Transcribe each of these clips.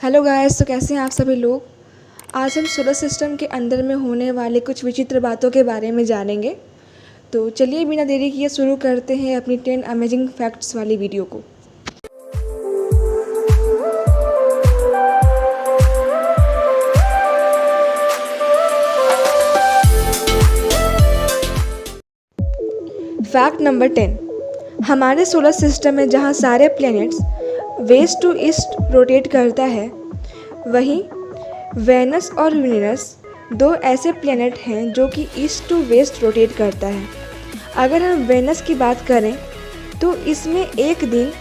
Hello guys, तो कैसे हैं आप सभी लोग। आज हम सोलर सिस्टम के अंदर में होने वाले कुछ विचित्र बातों के बारे में जानेंगे। तो चलिए बिना देरी किए शुरू करते हैं अपनी 10 अमेजिंग फैक्ट्स वाली वीडियो को। Fact number 10। हमारे सोलर सिस्टम में जहाँ सारे planets west to east rotate करता है, वहीं वेनस और यूरेनस दो ऐसे प्लैनेट हैं जो कि ईस्ट टू वेस्ट रोटेट करता है। अगर हम वेनस की बात करें तो इसमें एक दिन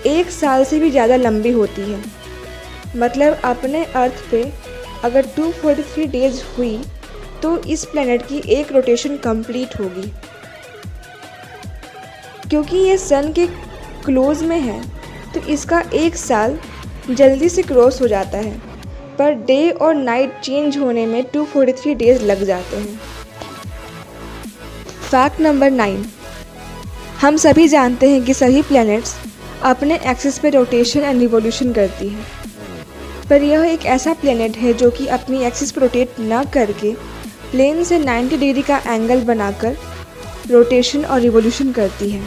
1 साल से भी ज़्यादा लंबी होती है। मतलब अपने अर्थ पे अगर 243 डेज हुई तो इस प्लैनेट की एक रोटेशन कंप्लीट होगी। क्योंकि ये सन के क्लोज में है तो इसका 1 साल जल्दी से क्रॉस हो जाता है, पर डे और नाइट चेंज होने में 243 डेज लग जाते हैं। Fact number 9। हम सभी जानते हैं कि सभी प्लैनेट्स अपने एक्सिस पे रोटेशन एंड रिवॉल्यूशन करती हैं, पर यह एक ऐसा प्लैनेट है जो कि अपनी एक्सिस पर रोटेट न करके प्लेन से 90 डिग्री का एंगल बनाकर रोटेशन और रिवॉल्यूशन करती है,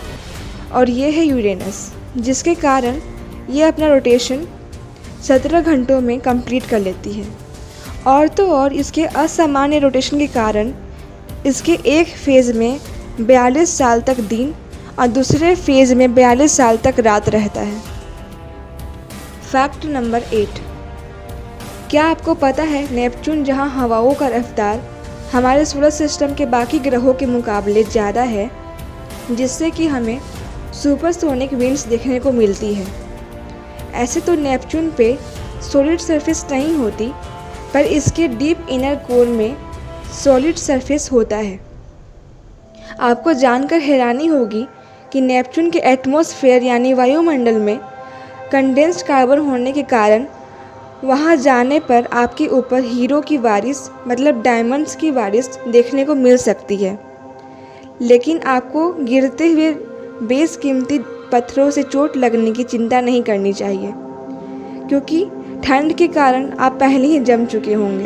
और ये है यूरेनस, जिसके कारण ये अपना रोटेशन 17 घंटों में कंप्लीट कर लेती है। और तो और इसके असामान्य रोटेशन के कारण इसके एक फेज़ में 42 साल तक दिन और दूसरे फेज़ में 42 साल तक रात रहता है। Fact number 8। क्या आपको पता है नेपच्यून जहां हवाओं का रफ्तार हमारे सोलर सिस्टम के बाकी ग्रहों के मुकाबले ज़्यादा है, जिससे कि हमें सुपरसोनिक विंड्स देखने को मिलती है। ऐसे तो नेपच्यून पे सॉलिड सरफेस नहीं होती, पर इसके डीप इनर कोर में सॉलिड सरफेस होता है। आपको जानकर हैरानी होगी कि नेपच्यून के एटमॉस्फेयर यानी वायुमंडल में कंडेंस्ड कार्बन होने के कारण वहाँ जाने पर आपके ऊपर हीरो की बारिश मतलब डायमंड्स की बारिश देखने को मिल सकती है। लेकिन आपको गिरते हुए बेशकीमती पत्थरों से चोट लगने की चिंता नहीं करनी चाहिए, क्योंकि ठंड के कारण आप पहले ही जम चुके होंगे।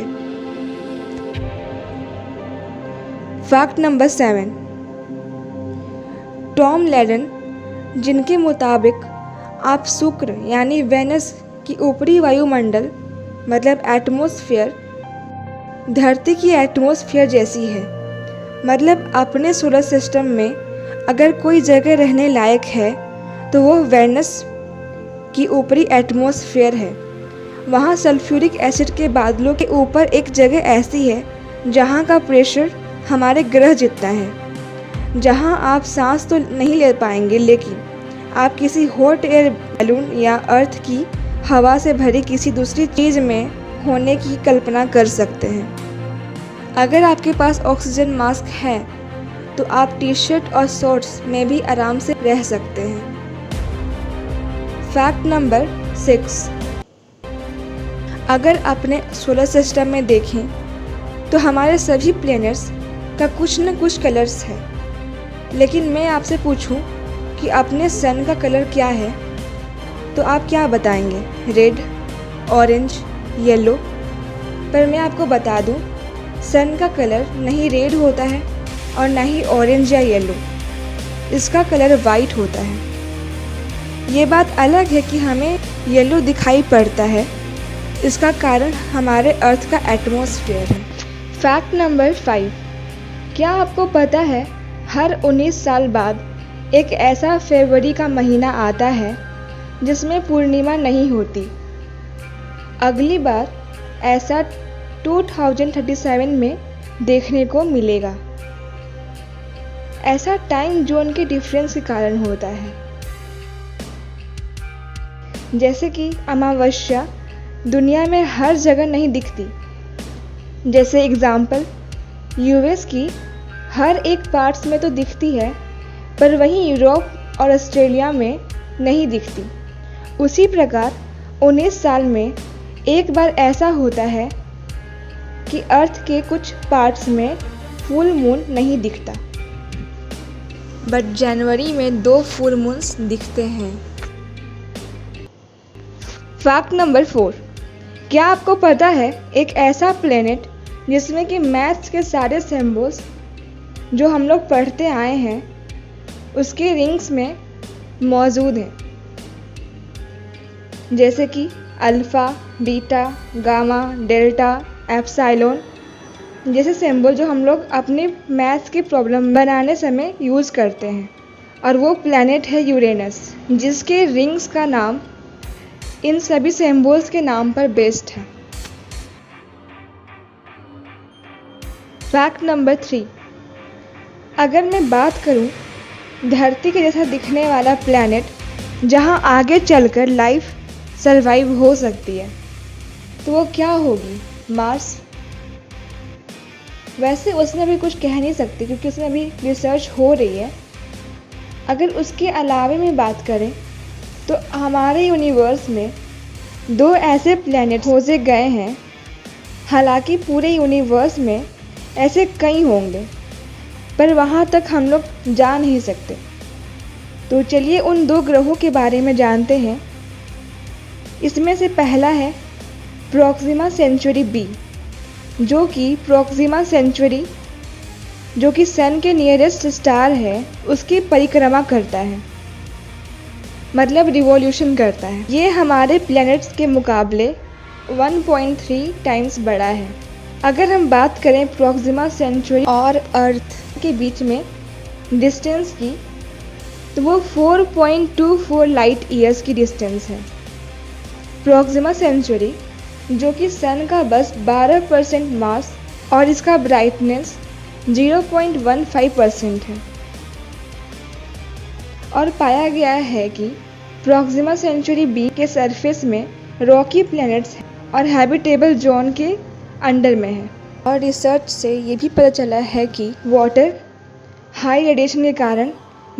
Fact number 7। टॉम लैडन, जिनके मुताबिक आप शुक्र यानी वेनस की ऊपरी वायुमंडल मतलब एटमॉस्फेयर धरती की एटमॉस्फेयर जैसी है। मतलब अपने सोलर सिस्टम में अगर कोई जगह रहने लायक है तो वो वेनस की ऊपरी एटमॉस्फेयर है। वहाँ सल्फ्यूरिक एसिड के बादलों के ऊपर एक जगह ऐसी है जहाँ का प्रेशर हमारे ग्रह जितना है, जहाँ आप सांस तो नहीं ले पाएंगे, लेकिन आप किसी हॉट एयर बैलून या अर्थ की हवा से भरी किसी दूसरी चीज़ में होने की कल्पना कर सकते हैं। अगर आपके पास ऑक्सीजन मास्क है तो आप टी शर्ट और शॉर्ट्स में भी आराम से रह सकते हैं। Fact number 6। अगर अपने सोलर सिस्टम में देखें तो हमारे सभी प्लैनेट्स का कुछ न कुछ कलर्स है। लेकिन मैं आपसे पूछूं कि अपने सन का कलर क्या है, तो आप क्या बताएंगे? Red, orange, yellow. पर मैं आपको बता दूं, सन का कलर नहीं रेड होता है और ना ही ऑरेंज या येलो, इसका कलर वाइट होता है। ये बात अलग है कि हमें येलो दिखाई पड़ता है, इसका कारण हमारे अर्थ का एटमॉस्फेयर है। Fact number 5। क्या आपको पता है हर 19 साल बाद एक ऐसा फरवरी का महीना आता है जिसमें पूर्णिमा नहीं होती। अगली बार ऐसा 2037 में देखने को मिलेगा। ऐसा टाइम जोन के डिफरेंस के कारण होता है। जैसे कि अमावस्या दुनिया में हर जगह नहीं दिखती। जैसे एग्जाम्पल, यूएस की हर एक पार्ट्स में तो दिखती है, पर वहीं यूरोप और ऑस्ट्रेलिया में नहीं दिखती। उसी प्रकार 19 साल में एक बार ऐसा होता है कि अर्थ के कुछ पार्ट्स में फुल मून नहीं दिखता, बट जनवरी में 2 फुल मून्स दिखते हैं। Fact number 4। क्या आपको पता है एक ऐसा प्लेनेट जिसमें कि मैथ्स के सारे सिंबल्स जो हम लोग पढ़ते आए हैं उसके रिंग्स में मौजूद हैं, जैसे कि alpha, beta, gamma, delta, epsilon जैसे सिंबल जो हम लोग अपने मैथ्स की प्रॉब्लम बनाने समय यूज़ करते हैं। और वो प्लैनेट है यूरेनस, जिसके रिंग्स का नाम इन सभी सिंबल्स के नाम पर बेस्ड है। फैक्ट नंबर 3, अगर मैं बात करूं धरती के जैसा दिखने वाला प्लैनेट जहां आगे चलकर लाइफ सरवाइव हो सकती है, तो वो क्या होगी? मार्स। वैसे उसमें भी कुछ कह नहीं सकती क्योंकि उसमें अभी रिसर्च हो रही है। अगर उसके अलावे में बात करें तो हमारे यूनिवर्स में 2 ऐसे प्लैनेट खोजे गए हैं। हालांकि पूरे यूनिवर्स में ऐसे कई होंगे, पर वहाँ तक हम लोग जा नहीं सकते। तो चलिए उन 2 ग्रहों के बारे में जानते हैं। इसमें से पहला है प्रोक्सिमा सेंचुरी बी, जो कि प्रोक्सिमा सेंचुरी जो कि सन के नियरेस्ट स्टार है उसकी परिक्रमा करता है, मतलब रिवॉल्यूशन करता है। ये हमारे प्लैनेट्स के मुकाबले 1.3 टाइम्स बड़ा है। अगर हम बात करें प्रोक्सिमा सेंचुरी और अर्थ के बीच में डिस्टेंस की, तो वो 4.24 लाइट ईयर्स की डिस्टेंस है। प्रोक्सिमा सेंचुरी जो कि सन का बस 12% मास और इसका ब्राइटनेस 0.15% है। और पाया गया है कि प्रोक्सिमा सेंचुरी बी के सरफेस में रॉकी प्लैनेट्स हैं और हैबिटेबल जोन के अंडर में है। और रिसर्च से ये भी पता चला है कि वाटर हाई रेडिएशन के कारण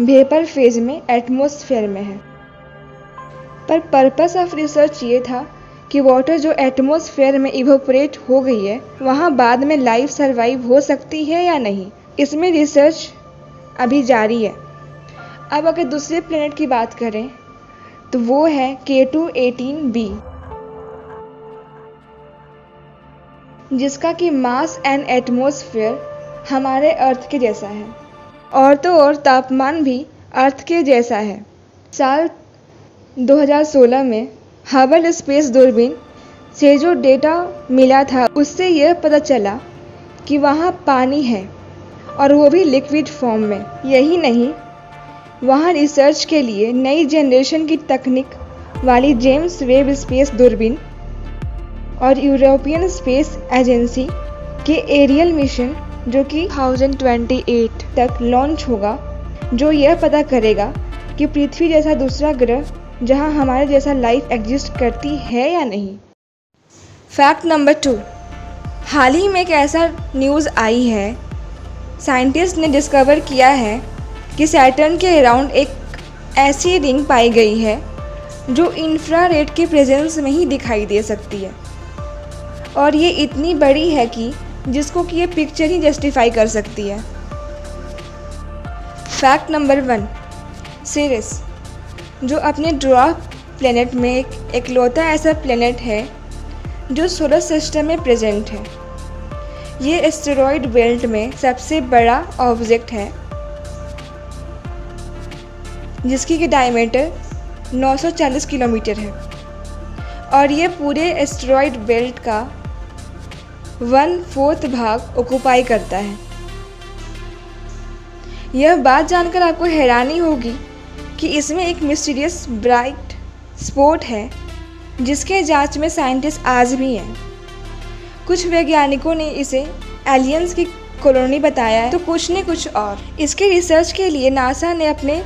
वेपर फेज में एटमॉस्फेयर में है। पर पर्पस ऑफ रिसर्च ये था कि वाटर जो एटमॉस्फेयर में इवोपरेट हो गई है वहाँ बाद में लाइफ सरवाइव हो सकती है या नहीं, इसमें रिसर्च अभी जारी है। अब अगर दूसरे प्लेनेट की बात करें तो वो है K2-18b, जिसका कि मास एंड एटमॉस्फेयर हमारे अर्थ के जैसा है और तो और तापमान भी अर्थ के जैसा है। साल 2016 में हबल स्पेस दूरबीन से जो डेटा मिला था उससे यह पता चला कि वहाँ पानी है और वो भी लिक्विड फॉर्म में। यही नहीं, वहाँ रिसर्च के लिए नई जनरेशन की तकनीक वाली जेम्स वेब स्पेस दूरबीन और यूरोपियन स्पेस एजेंसी के एरियल मिशन जो कि 2028 तक लॉन्च होगा, जो यह पता करेगा कि पृथ्वी जैसा दूसरा ग्रह जहां हमारे जैसा लाइफ एग्जिस्ट करती है या नहीं। फैक्ट नंबर 2, हाल ही में एक ऐसा न्यूज़ आई है, साइंटिस्ट ने डिस्कवर किया है कि सैटर्न के अराउंड एक ऐसी रिंग पाई गई है जो इंफ्रारेड के प्रेजेंस में ही दिखाई दे सकती है और ये इतनी बड़ी है कि जिसको कि ये पिक्चर ही जस्टिफाई कर सकती है। फैक्ट नंबर 1, सिरिस जो अपने ड्वार्फ प्लेनेट में एक इकलौता ऐसा प्लेनेट है जो सोलर सिस्टम में प्रेजेंट है। ये एस्टेरॉयड बेल्ट में सबसे बड़ा ऑब्जेक्ट है जिसकी की डायमीटर 940 किलोमीटर है और ये पूरे एस्टेरॉयड बेल्ट का 1/4 भाग ऑक्यूपाई करता है। यह बात जानकर आपको हैरानी होगी कि इसमें एक मिस्टीरियस ब्राइट स्पॉट है जिसके जांच में साइंटिस्ट आज भी हैं। कुछ वैज्ञानिकों ने इसे एलियंस की कॉलोनी बताया है तो कुछ ने कुछ और। इसके रिसर्च के लिए नासा ने अपने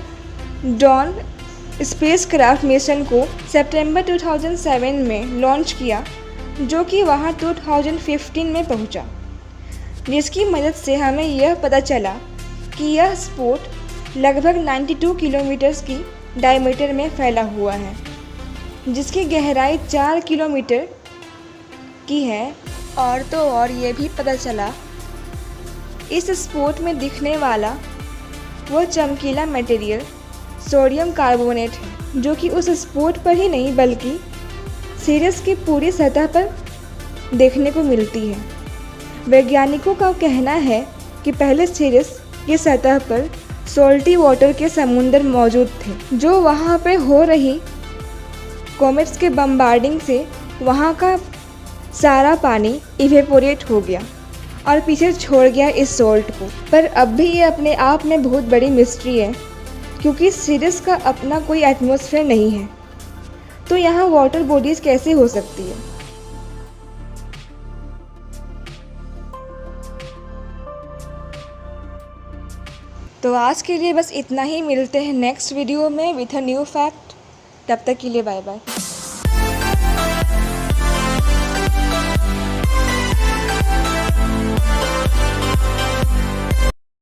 डॉन स्पेसक्राफ्ट मिशन को सितंबर 2007 में लॉन्च किया, जो कि वहां 2015 में पहुंचा, जिसकी मदद से हमें यह पता चला कि यह स्पॉट लगभग 92 किलोमीटर की डायमीटर में फैला हुआ है, जिसकी गहराई 4 किलोमीटर की है। और तो और ये भी पता चला इस स्पॉट में दिखने वाला वो चमकीला मटेरियल सोडियम कार्बोनेट है, जो कि उस स्पॉट पर ही नहीं बल्कि सीरिस की पूरी सतह पर देखने को मिलती है। वैज्ञानिकों का कहना है कि पहले सीरिस की सतह पर सॉल्टी वाटर के समुंदर मौजूद थे, जो वहाँ पर हो रही कॉमेट्स के बम्बार्डिंग से वहाँ का सारा पानी इवेपोरेट हो गया और पीछे छोड़ गया इस सॉल्ट को। पर अब भी ये अपने आप में बहुत बड़ी मिस्ट्री है, क्योंकि सीरिस का अपना कोई एटमॉस्फेयर नहीं है, तो यहाँ वाटर बॉडीज कैसे हो सकती है। तो आज के लिए बस इतना ही। मिलते हैं नेक्स्ट वीडियो में विथ अ न्यू फैक्ट। तब तक के लिए बाय बाय।